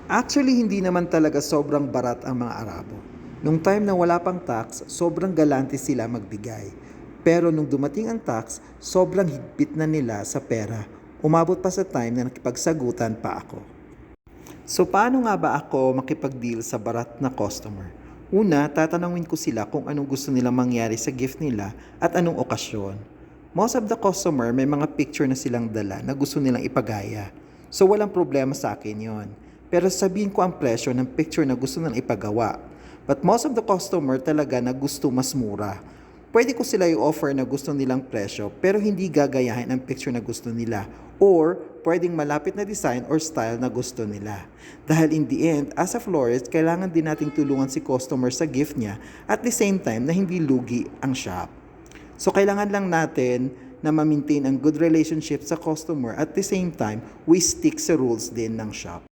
Actually, hindi naman talaga sobrang barat ang mga Arabo. Nung time na wala pang tax, sobrang galante sila magbigay. Pero nung dumating ang tax, sobrang higpit na nila sa pera. Umabot pa sa time na nakipagsagutan pa ako. So paano nga ba ako makipag-deal sa barat na customer? Una, tatanungin ko sila kung anong gusto nilang mangyari sa gift nila at anong okasyon. Most of the customer may mga picture na silang dala na gusto nilang ipagaya. So walang problema sa akin yon. Pero sabihin ko ang presyo ng picture na gusto nilang ipagawa. But most of the customer talaga na gusto mas mura. Pwede ko sila i-offer na gusto nilang presyo pero hindi gagayahin ang picture na gusto nila or pwedeng malapit na design or style na gusto nila. Dahil in the end, as a florist, kailangan din nating tulungan si customer sa gift niya at the same time na hindi lugi ang shop. So kailangan lang natin na ma-maintain ang good relationship sa customer at the same time, we stick sa rules din ng shop.